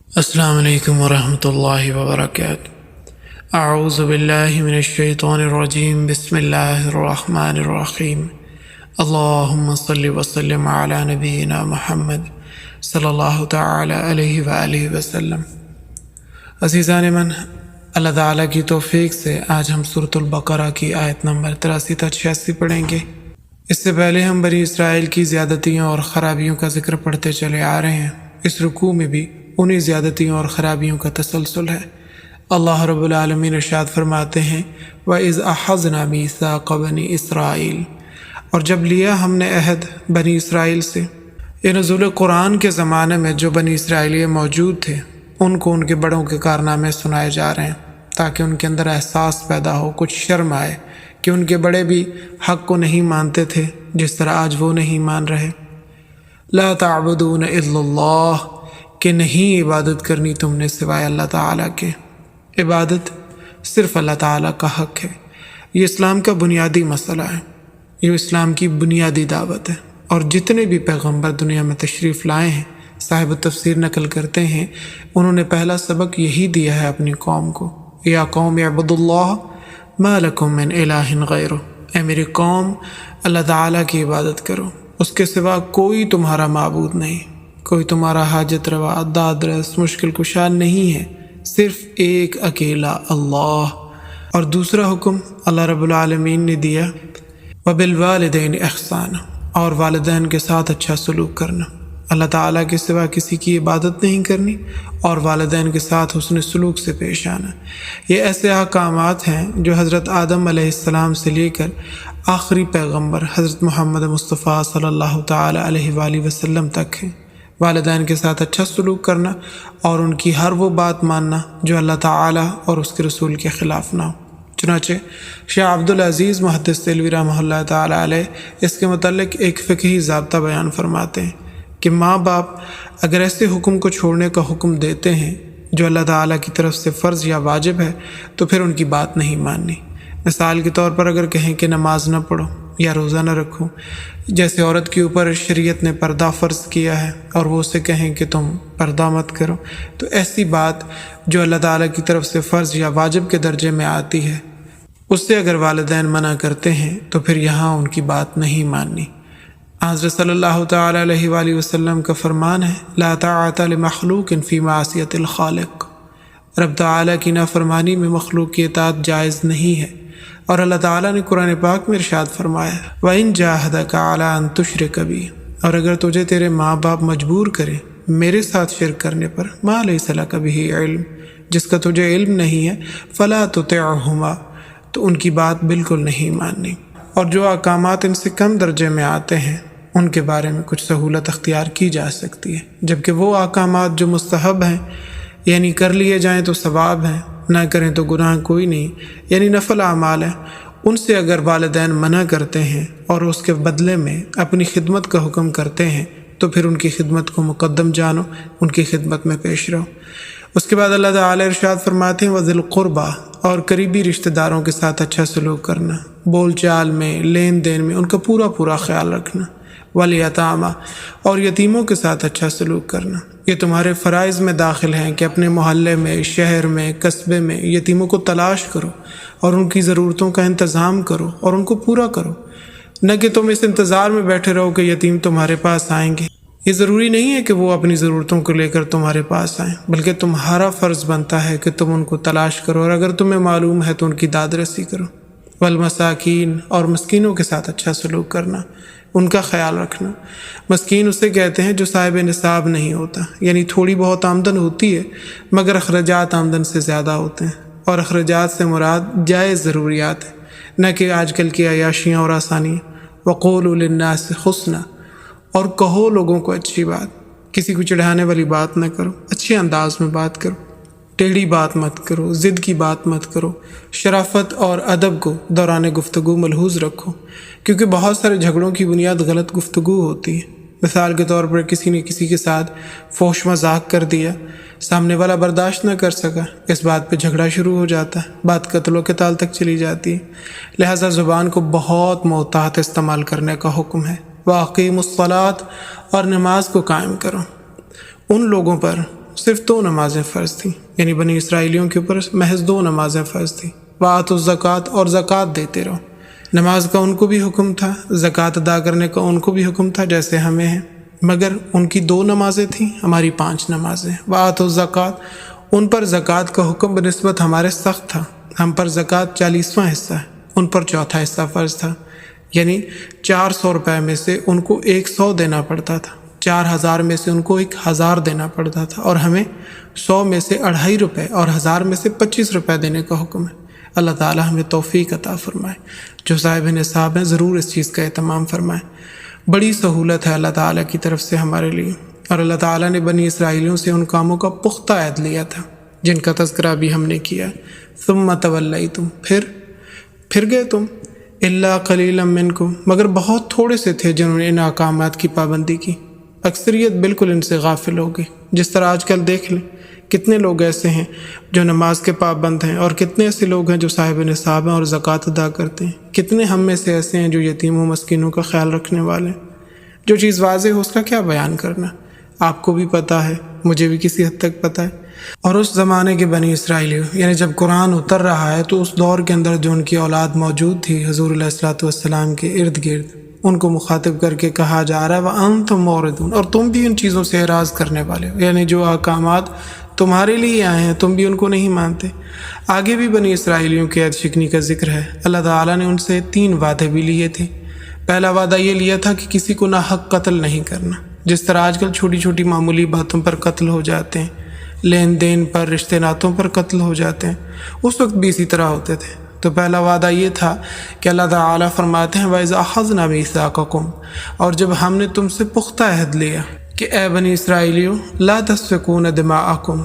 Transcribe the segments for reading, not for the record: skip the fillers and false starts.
السلام علیکم ورحمۃ اللہ وبرکاتہ۔ اعوذ باللہ من الشیطان الرجیم، بسم اللہ الرحمن الرحیم۔ اللہم صلی وسلم علی نبینا محمد صلی اللہ تعالی علیہ وآلہ وسلم۔ عزیزان من، اللہ تعالیٰ کی توفیق سے آج ہم سورۃ البقرہ کی آیت نمبر 83 تا 86 پڑھیں گے۔ اس سے پہلے ہم بنی اسرائیل کی زیادتیوں اور خرابیوں کا ذکر پڑھتے چلے آ رہے ہیں۔ اس رکوع میں بھی انہی زیادتیوں اور خرابیوں کا تسلسل ہے۔ اللہ رب العالمین ارشاد فرماتے ہیں وَإِذْ أَخَذْنَا مِيثَاقَ بَنِي إِسْرَائِيلَ، اور جب لیا ہم نے عہد بنی اسرائیل سے۔ یہ نزول قرآن کے زمانے میں جو بنی اسرائیلی موجود تھے ان کو ان کے بڑوں کے کارنامے سنائے جا رہے ہیں، تاکہ ان کے اندر احساس پیدا ہو، کچھ شرم آئے کہ ان کے بڑے بھی حق کو نہیں مانتے تھے جس طرح آج وہ نہیں مان رہے۔ لا تعبدون الا اللہ، کہ نہیں عبادت کرنی تم نے سوائے اللہ تعالیٰ کے۔ عبادت صرف اللہ تعالیٰ کا حق ہے۔ یہ اسلام کا بنیادی مسئلہ ہے، یہ اسلام کی بنیادی دعوت ہے، اور جتنے بھی پیغمبر دنیا میں تشریف لائے ہیں، صاحب تفسیر نقل کرتے ہیں، انہوں نے پہلا سبق یہی دیا ہے اپنی قوم کو، یا قوم اعبدوا اللہ ما لکم من الہ غیرہ، اے میری قوم اللہ تعالیٰ کی عبادت کرو، اس کے سوا کوئی تمہارا معبود نہیں، کوئی تمہارا حاجت روا، داد رس، مشکل کشا نہیں ہے، صرف ایک اکیلا اللہ۔ اور دوسرا حکم اللہ رب العالمین نے دیا وبالوالدین احسانا، اور والدین کے ساتھ اچھا سلوک کرنا، اللہ تعالیٰ کے سوا کسی کی عبادت نہیں کرنی، اور والدین کے ساتھ حسن سلوک سے پیش آنا۔ یہ ایسے احکامات ہیں جو حضرت آدم علیہ السلام سے لے کر آخری پیغمبر حضرت محمد مصطفیٰ صلی اللہ تعالی علیہ وآلہ وسلم تک ہیں۔ والدین کے ساتھ اچھا سلوک کرنا اور ان کی ہر وہ بات ماننا جو اللہ تعالیٰ اور اس کے رسول کے خلاف نہ ہو۔ چنانچہ شاہ عبدالعزیز محدث دہلوی رحمہ اللہ تعالی علیہ اس کے متعلق ایک فقہی ضابطہ بیان فرماتے ہیں کہ ماں باپ اگر ایسے حکم کو چھوڑنے کا حکم دیتے ہیں جو اللہ تعالیٰ کی طرف سے فرض یا واجب ہے تو پھر ان کی بات نہیں ماننی۔ مثال کے طور پر اگر کہیں کہ نماز نہ پڑھو یا روزہ نہ رکھو، جیسے عورت کے اوپر شریعت نے پردہ فرض کیا ہے اور وہ اسے کہیں کہ تم پردہ مت کرو، تو ایسی بات جو اللہ تعالیٰ کی طرف سے فرض یا واجب کے درجے میں آتی ہے اس سے اگر والدین منع کرتے ہیں تو پھر یہاں ان کی بات نہیں ماننی۔ حضرت صلی اللہ تعالی علیہ وآلہ وسلم کا فرمان ہے لا طاعۃ لمخلوق فی معصیۃ الخالق، رب تعالیٰ کی نافرمانی میں مخلوق کی اطاعت جائز نہیں ہے۔ اور اللہ تعالیٰ نے قرآن پاک میں ارشاد فرمایا وَإِن جَاهَدَكَ عَلَىٰ أَن تُشْرِكَ بِي، اور اگر تجھے تیرے ماں باپ مجبور کریں میرے ساتھ شرک کرنے پر، مَا لَيْسَ لَكَ بِهِ علم، جس کا تجھے علم نہیں ہے، فَلَا تُطِعْهُمَا، تو ان کی بات بالکل نہیں ماننی۔ اور جو احکامات ان سے کم درجے میں آتے ہیں ان کے بارے میں کچھ سہولت اختیار کی جا سکتی ہے، جبکہ وہ احکامات جو مستحب ہیں یعنی کر لیے جائیں تو ثواب ہیں، نہ کریں تو گناہ کوئی نہیں، یعنی نفل اعمال ہیں، ان سے اگر والدین منع کرتے ہیں اور اس کے بدلے میں اپنی خدمت کا حکم کرتے ہیں تو پھر ان کی خدمت کو مقدم جانو، ان کی خدمت میں پیش رہو۔ اس کے بعد اللہ تعالیٰ ارشاد فرماتے ہیں وَذِي الْقُرْبَى، اور قریبی رشتہ داروں کے ساتھ اچھا سلوک کرنا، بول چال میں، لین دین میں ان کا پورا خیال رکھنا، وَالْيَتَامَى، اور یتیموں کے ساتھ اچھا سلوک کرنا۔ یہ تمہارے فرائض میں داخل ہیں کہ اپنے محلے میں، شہر میں، قصبے میں یتیموں کو تلاش کرو اور ان کی ضرورتوں کا انتظام کرو اور ان کو پورا کرو، نہ کہ تم اس انتظار میں بیٹھے رہو کہ یتیم تمہارے پاس آئیں گے۔ یہ ضروری نہیں ہے کہ وہ اپنی ضرورتوں کو لے کر تمہارے پاس آئیں، بلکہ تمہارا فرض بنتا ہے کہ تم ان کو تلاش کرو، اور اگر تمہیں معلوم ہے تو ان کی داد رسی کرو۔ والمساکین، اور مسکینوں کے ساتھ اچھا سلوک کرنا، ان کا خیال رکھنا۔ مسکین اسے کہتے ہیں جو صاحب نصاب نہیں ہوتا، یعنی تھوڑی بہت آمدن ہوتی ہے مگر اخراجات آمدن سے زیادہ ہوتے ہیں، اور اخراجات سے مراد جائز ضروریات ہیں، نہ کہ آج کل کی عیاشیاں اور آسانیاں۔ وقولوا للناس حسنا، اور کہو لوگوں کو اچھی بات، کسی کو چڑھانے والی بات نہ کرو، اچھے انداز میں بات کرو، ٹیڑھی بات مت کرو، ضد کی بات مت کرو، شرافت اور ادب کو دوران گفتگو ملحوظ رکھو، کیونکہ بہت سارے جھگڑوں کی بنیاد غلط گفتگو ہوتی ہے۔ مثال کے طور پر کسی نے کسی کے ساتھ فحش مذاق کر دیا، سامنے والا برداشت نہ کر سکا، اس بات پہ جھگڑا شروع ہو جاتا ہے، بات قتل و قتال تک چلی جاتی ہے۔ لہٰذا زبان کو بہت محتاط استعمال کرنے کا حکم ہے۔ وَأَقِیمُوا الصَّلَاةَ، اور نماز کو قائم کرو۔ ان لوگوں پر صرف 2 نمازیں فرض تھیں، یعنی بنی اسرائیلیوں کے اوپر محض 2 نمازیں فرض تھیں۔ وآتوا الزکوٰۃ، اور زکوٰۃ دیتے رہو۔ نماز کا ان کو بھی حکم تھا، زکوٰۃ ادا کرنے کا ان کو بھی حکم تھا جیسے ہمیں ہے، مگر ان کی 2 نمازیں تھیں، ہماری 5 نمازیں۔ وآتوا الزکوٰۃ، ان پر زکوٰۃ کا حکم بنسبت ہمارے سخت تھا، ہم پر زکوٰۃ 40واں حصہ ہے، ان پر 4تھا حصہ فرض تھا، یعنی 400 روپے میں سے ان کو 100 دینا پڑتا تھا، 4000 میں سے ان کو 1000 دینا پڑتا تھا، اور ہمیں 100 میں سے 2.5 روپے اور 1000 میں سے 25 روپے دینے کا حکم ہے۔ اللہ تعالی ہمیں توفیق عطا فرمائے، جو صاحب نصاب ہیں ضرور اس چیز کا اہتمام فرمائے۔ بڑی سہولت ہے اللہ تعالیٰ کی طرف سے ہمارے لیے، اور اللہ تعالیٰ نے بنی اسرائیلیوں سے ان کاموں کا پختہ عہد لیا تھا جن کا تذکرہ بھی ہم نے کیا۔ ثم تولیتم، پھر گئے تم، الا قلیلا منکم، مگر بہت تھوڑے سے تھے جنہوں نے ان احکامات کی پابندی کی، اکثریت بالکل ان سے غافل ہو گئی۔ جس طرح آج کل دیکھ لیں کتنے لوگ ایسے ہیں جو نماز کے پابند ہیں، اور کتنے ایسے لوگ ہیں جو صاحب نصاب ہیں اور زکوٰۃ ادا کرتے ہیں، کتنے ہم میں سے ایسے ہیں جو یتیموں مسکینوں کا خیال رکھنے والے ہیں۔ جو چیز واضح ہو اس کا کیا بیان کرنا، آپ کو بھی پتہ ہے، مجھے بھی کسی حد تک پتہ ہے۔ اور اس زمانے کے بنی اسرائیلیوں، یعنی جب قرآن اتر رہا ہے تو اس دور کے اندر جو ان کی اولاد موجود تھی حضور علیہ الصلوۃ والسلام کے ارد گرد، ان کو مخاطب کر کے کہا جا رہا ہے وَأَنْتُمْ مُعْرِضُونَ، اور تم بھی ان چیزوں سے اعراض کرنے والے ہو، یعنی جو احکامات تمہارے لیے آئے ہیں تم بھی ان کو نہیں مانتے۔ آگے بھی بنی اسرائیلیوں کے عہد شکنی کا ذکر ہے۔ اللہ تعالیٰ نے ان سے 3 وعدے بھی لیے تھے۔ پہلا وعدہ یہ لیا تھا کہ کسی کو ناحق قتل نہیں کرنا، جس طرح آج کل چھوٹی چھوٹی معمولی باتوں پر قتل ہو جاتے ہیں، لین دین پر، رشتہ ناتوں پر قتل ہو جاتے ہیں، اس وقت بھی اسی طرح ہوتے تھے۔ تو پہلا وعدہ یہ تھا کہ اللہ تعالیٰ فرماتے ہیں وَإِذْ أَخَذْنَا مِيثَاقَكُمْ، اور جب ہم نے تم سے پختہ عہد لیا کہ اے بنی اسرائیلیوں لَا تَسْفِكُونَ دِمَاءَكُمْ،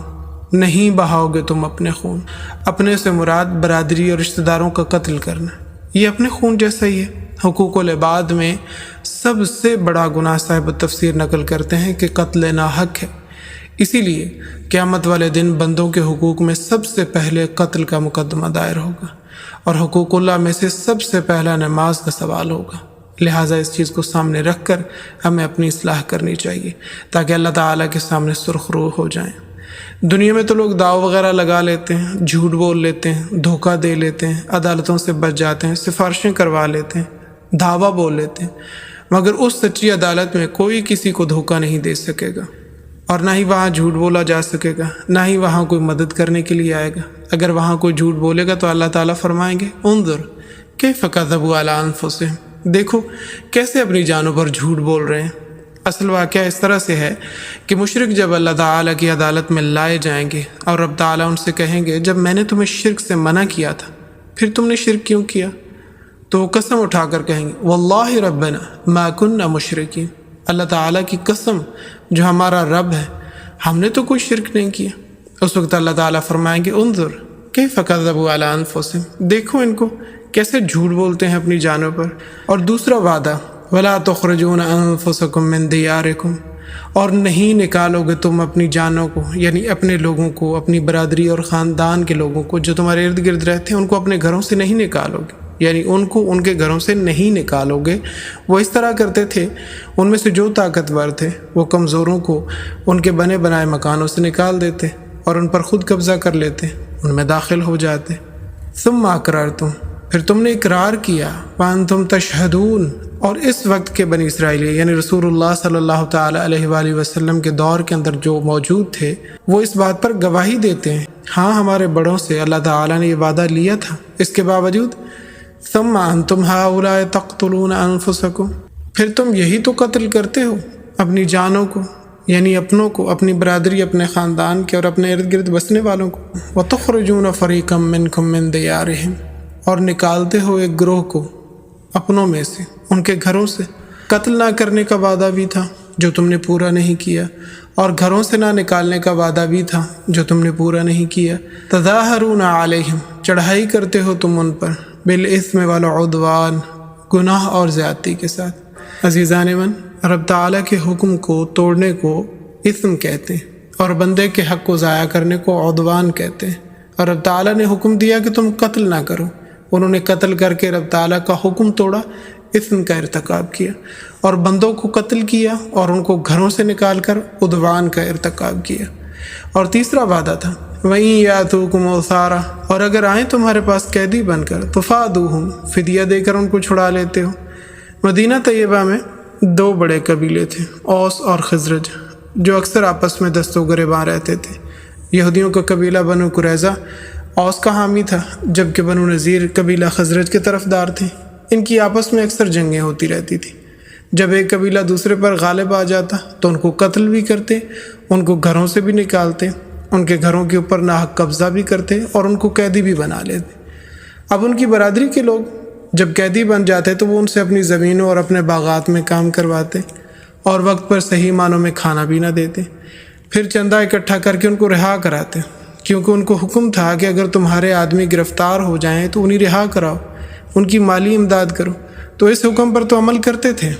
نہیں بہاؤ گے تم اپنے خون۔ اپنے سے مراد برادری اور رشتہ داروں کا قتل کرنا، یہ اپنے خون جیسا ہی ہے۔ حقوق العباد میں سب سے بڑا گناہ صاحب التفسیر نقل کرتے ہیں کہ قتل ناحق ہے، اسی لیے قیامت والے دن بندوں کے حقوق میں سب سے پہلے قتل کا مقدمہ دائر ہوگا، اور حقوق اللہ میں سے سب سے پہلا نماز کا سوال ہوگا۔ لہٰذا اس چیز کو سامنے رکھ کر ہمیں اپنی اصلاح کرنی چاہیے تاکہ اللہ تعالیٰ کے سامنے سرخ رو ہو جائیں۔ دنیا میں تو لوگ دعو وغیرہ لگا لیتے ہیں، جھوٹ بول لیتے ہیں، دھوکہ دے لیتے ہیں، عدالتوں سے بچ جاتے ہیں، سفارشیں کروا لیتے ہیں، دعویٰ بول لیتے ہیں، مگر اس سچی عدالت میں کوئی کسی کو دھوکہ نہیں دے سکے گا، اور نہ ہی وہاں جھوٹ بولا جا سکے گا، نہ ہی وہاں کوئی مدد کرنے کے لیے آئے گا۔ اگر وہاں کوئی جھوٹ بولے گا تو اللہ تعالیٰ فرمائیں گے انظر کیف کذبوا علی انفسہم، دیکھو کیسے اپنی جانوں پر جھوٹ بول رہے ہیں۔ اصل واقعہ اس طرح سے ہے کہ مشرک جب اللہ تعالیٰ کی عدالت میں لائے جائیں گے اور رب تعالیٰ ان سے کہیں گے جب میں نے تمہیں شرک سے منع کیا تھا پھر تم نے شرک کیوں کیا، تو وہ قسم اٹھا کر کہیں گے واللہ ربنا ما کننا مشرکین، اللہ تعالیٰ کی قسم جو ہمارا رب ہے ہم نے تو کوئی شرک نہیں کیا۔ اس وقت اللہ تعالیٰ فرمائیں گے انظر کیف کذبوا علی انفسہم، دیکھو ان کو کیسے جھوٹ بولتے ہیں اپنی جانوں پر۔ اور دوسرا وعدہ وَلَا تُخْرِجُونَ أَنفُسَكُم مِّن دِيَارِكُمْ، اور نہیں نکالو گے تم اپنی جانوں کو، یعنی اپنے لوگوں کو، اپنی برادری اور خاندان کے لوگوں کو جو تمہارے ارد گرد رہتے ہیں ان کو اپنے گھروں سے نہیں نکالو گے، یعنی ان کو ان کے گھروں سے نہیں نکالو گے۔ وہ اس طرح کرتے تھے، ان میں سے جو طاقتور تھے وہ کمزوروں کو ان کے بنے بنائے مکانوں سے نکال دیتے اور ان پر خود قبضہ کر لیتے، ان میں داخل ہو جاتے۔ ثم اقررتم، پھر تم نے اقرار کیا، وانتم تشہدون، اور اس وقت کے بنی اسرائیلی یعنی رسول اللہ صلی اللہ تعالیٰ علیہ وآلہ وسلم کے دور کے اندر جو موجود تھے وہ اس بات پر گواہی دیتے ہیں ہاں ہمارے بڑوں سے اللہ تعالیٰ نے یہ وعدہ لیا تھا، اس کے باوجود ثم انتم ہؤلاء تقتلون انفسکم، پھر تم یہی تو قتل کرتے ہو اپنی جانوں کو، یعنی اپنوں کو، اپنی برادری، اپنے خاندان کے اور اپنے ارد گرد بسنے والوں کو، وتخرجون فریقا منکم من دیارہم، اور نکالتے ہو ایک گروہ کو اپنوں میں سے، ان کے گھروں سے۔ قتل نہ کرنے کا وعدہ بھی تھا جو تم نے پورا نہیں کیا، اور گھروں سے نہ نکالنے کا وعدہ بھی تھا جو تم نے پورا نہیں کیا۔ تظاہرون علیہم، چڑھائی کرتے ہو تم ان پر، بالاثم والعدوان، گناہ اور زیادتی کے ساتھ۔ عزیزان من، رب تعالیٰ کے حکم کو توڑنے کو اثم کہتے ہیں، اور بندے کے حق کو ضائع کرنے کو عدوان کہتے ہیں۔ اور رب تعالیٰ نے حکم دیا کہ تم قتل نہ کرو، انہوں نے قتل کر کے رب تعالیٰ کا حکم توڑا، اثم کا ارتکاب کیا، اور بندوں کو قتل کیا اور ان کو گھروں سے نکال کر عدوان کا ارتکاب کیا۔ اور تیسرا وعدہ تھا وَإِن يَأْتُوكُمْ أُسَارَىٰ، اور اگر آئیں تمہارے پاس قیدی بن کر تو فَادُوهُمْ، فدیہ دے کر ان کو چھڑا لیتے ہو۔ مدینہ طیبہ میں دو بڑے قبیلے تھے، اوس اور خزرج، جو اکثر آپس میں دست و گریباں رہتے تھے۔ یہودیوں کا قبیلہ بنو قریظہ اوس کا حامی تھا، جبکہ بنو نذیر قبیلہ خزرج کے طرفدار تھے۔ ان کی آپس میں اکثر جنگیں ہوتی رہتی تھیں۔ جب ایک قبیلہ دوسرے پر غالب آ جاتا تو ان کو قتل بھی کرتے، ان کو گھروں سے بھی نکالتے، ان کے گھروں کے اوپر ناحق قبضہ بھی کرتے اور ان کو قیدی بھی بنا لیتے۔ اب ان کی برادری کے لوگ جب قیدی بن جاتے تو وہ ان سے اپنی زمینوں اور اپنے باغات میں کام کرواتے اور وقت پر صحیح معنوں میں کھانا بھی نہ دیتے، پھر چندہ اکٹھا کر کے ان کو رہا کراتے، کیونکہ ان کو حکم تھا کہ اگر تمہارے آدمی گرفتار ہو جائیں تو انہیں رہا کراؤ، ان کی مالی امداد کرو۔ تو اس حکم پر تو عمل کرتے تھے۔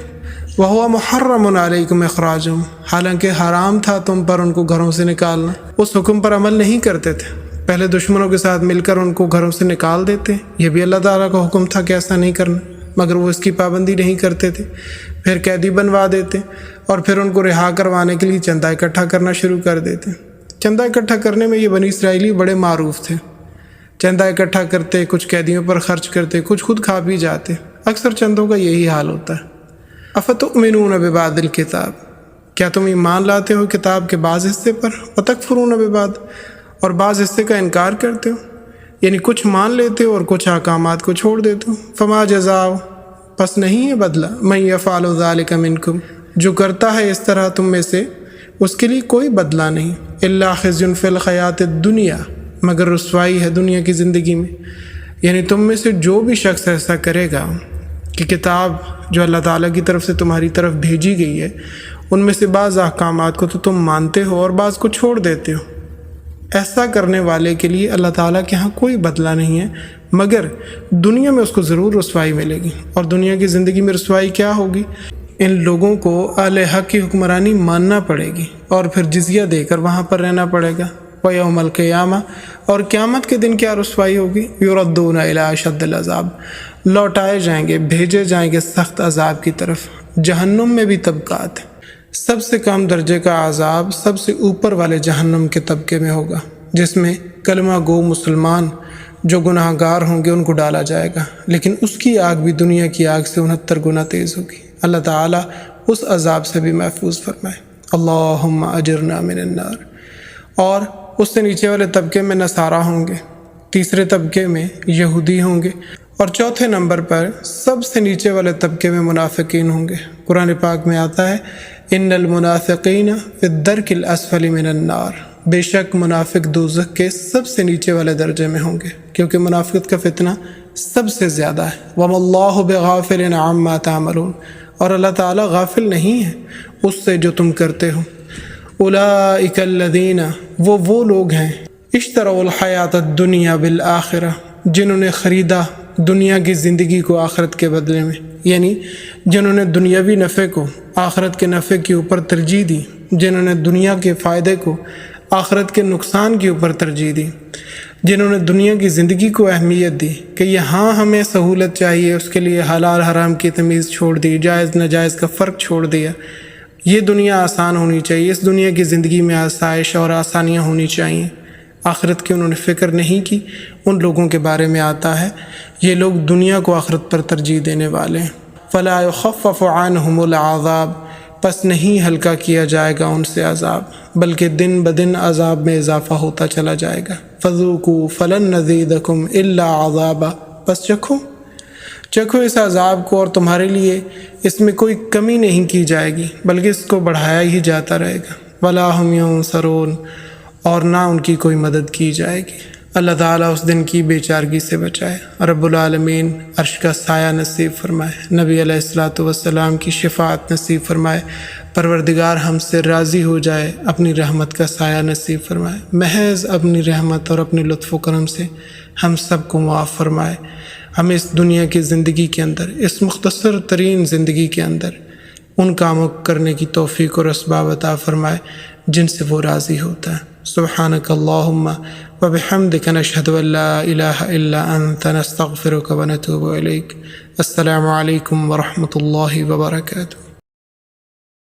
وَهُوَ مُحَرَّمٌ عَلَيْكُمْ إِخْرَاجُهُمْ، حالانکہ حرام تھا تم پر ان کو گھروں سے نکالنا۔ اس حکم پر عمل نہیں کرتے تھے، پہلے دشمنوں کے ساتھ مل کر ان کو گھروں سے نکال دیتے، یہ بھی اللہ تعالیٰ کا حکم تھا کہ ایسا نہیں کرنا، مگر وہ اس کی پابندی نہیں کرتے تھے۔ پھر قیدی بنوا دیتے اور پھر ان کو رہا کروانے کے لیے چندہ اکٹھا کرنا شروع کر دیتے۔ چندہ اکٹھا کرنے میں یہ بنی اسرائیلی بڑے معروف تھے، چندہ اکٹھا کرتے، کچھ قیدیوں پر خرچ کرتے، کچھ خود کھا بھی جاتے۔ اکثر چندوں کا یہی حال ہوتا ہے۔ افتؤمنون ببعض الکتاب، کیا تم ایمان لاتے ہو کتاب کے بعض حصے پر، وتکفرون ببعض، اور بعض حصے کا انکار کرتے ہو، یعنی کچھ مان لیتے ہو اور کچھ احکامات کو چھوڑ دیتے ہو۔ فما جزاء، پس نہیں ہے بدلہ، من یفعل ذلک منکم، جو کرتا ہے اس طرح تم میں سے، اس کے لیے کوئی بدلہ نہیں، الا خزی فی الحیات الدنیا، مگر رسوائی ہے دنیا کی زندگی میں۔ یعنی تم میں سے جو بھی شخص ایسا کرے گا کہ کتاب جو اللہ تعالیٰ کی طرف سے تمہاری طرف بھیجی گئی ہے ان میں سے بعض احکامات کو تو تم مانتے ہو اور بعض کو چھوڑ دیتے ہو، ایسا کرنے والے کے لیے اللہ تعالیٰ کے ہاں کوئی بدلہ نہیں ہے، مگر دنیا میں اس کو ضرور رسوائی ملے گی۔ اور دنیا کی زندگی میں رسوائی کیا ہوگی؟ ان لوگوں کو اہل حق کی حکمرانی ماننا پڑے گی اور پھر جزیہ دے کر وہاں پر رہنا پڑے گا۔ وَيَوْمَ الْقِيَامَةِ، اور قیامت کے دن کیا رسوائی ہوگی؟ يُرَدُّونَ إِلَىٰ أَشَدِّ الْعَذَابِ، لوٹائے جائیں گے، بھیجے جائیں گے سخت عذاب کی طرف۔ جہنم میں بھی طبقات ہیں، سب سے کم درجے کا عذاب سب سے اوپر والے جہنم کے طبقے میں ہوگا، جس میں کلمہ گو مسلمان جو گناہ گار ہوں گے ان کو ڈالا جائے گا، لیکن اس کی آگ بھی دنیا کی آگ سے 69 گنا تیز ہوگی۔ اللہ تعالیٰ اس عذاب سے بھی محفوظ فرمائے۔ اللہم اجرنا من النار۔ اور اس سے نیچے والے طبقے میں نصارہ ہوں گے، تیسرے طبقے میں یہودی ہوں گے، اور چوتھے نمبر پر سب سے نیچے والے طبقے میں منافقین ہوں گے۔ قرآن پاک میں آتا ہے ان المنافقین فی الدرک الاسفل من النار، بے شک منافق دوزخ کے سب سے نیچے والے درجے میں ہوں گے، کیونکہ منافقت کا فتنہ سب سے زیادہ ہے۔ وَمَا اللَّهُ بِغَافِلٍ عَمَّا تَعْمَلُونَ، اور اللہ تعالیٰ غافل نہیں ہے اس سے جو تم کرتے ہو۔ اولئک الذین، وہ لوگ ہیں، اشتروا الحیات الدنیا بالآخرہ، جنہوں نے خریدا دنیا کی زندگی کو آخرت کے بدلے میں، یعنی جنہوں نے دنیاوی نفع کو آخرت کے نفع کے اوپر ترجیح دی، جنہوں نے دنیا کے فائدے کو آخرت کے نقصان کے اوپر ترجیح دی، جنہوں نے دنیا کی زندگی کو اہمیت دی کہ یہاں ہمیں سہولت چاہیے، اس کے لیے حلال حرام کی تمیز چھوڑ دی، جائز ناجائز کا فرق چھوڑ دیا، یہ دنیا آسان ہونی چاہیے، اس دنیا کی زندگی میں آسائش اور آسانیاں ہونی چاہیے، آخرت کی انہوں نے فکر نہیں کی، ان لوگوں کے بارے میں آتا ہے یہ لوگ دنیا کو آخرت پر ترجیح دینے والے ہیں۔ فلا يخفف عنهم العذاب، پس نہیں ہلکا کیا جائے گا ان سے عذاب، بلکہ دن بدن عذاب میں اضافہ ہوتا چلا جائے گا۔ فذوقوا فلن نزیدکم الا عذابا، پس چکھو اس عذاب کو اور تمہارے لیے اس میں کوئی کمی نہیں کی جائے گی، بلکہ اس کو بڑھایا ہی جاتا رہے گا۔ ولا هم ينصرون، اور نہ ان کی کوئی مدد کی جائے گی۔ اللہ تعالیٰ اس دن کی بے چارگی سے بچائے، رب العالمین عرش کا سایہ نصیب فرمائے، نبی علیہ الصلاۃ والسلام کی شفاعت نصیب فرمائے، پروردگار ہم سے راضی ہو جائے، اپنی رحمت کا سایہ نصیب فرمائے، محض اپنی رحمت اور اپنے لطف و کرم سے ہم سب کو معاف فرمائے، ہمیں اس دنیا کی زندگی کے اندر، اس مختصر ترین زندگی کے اندر ان کاموں کرنے کی توفیق اور اسباب عطا فرمائے جن سے وہ راضی ہوتا ہے۔ سبحانک اللہم وبحمدک نشہد ان لا الہ الا انت نستغفرک ونتوب الیک۔ السلام علیکم ورحمۃ اللہ وبرکاتہ۔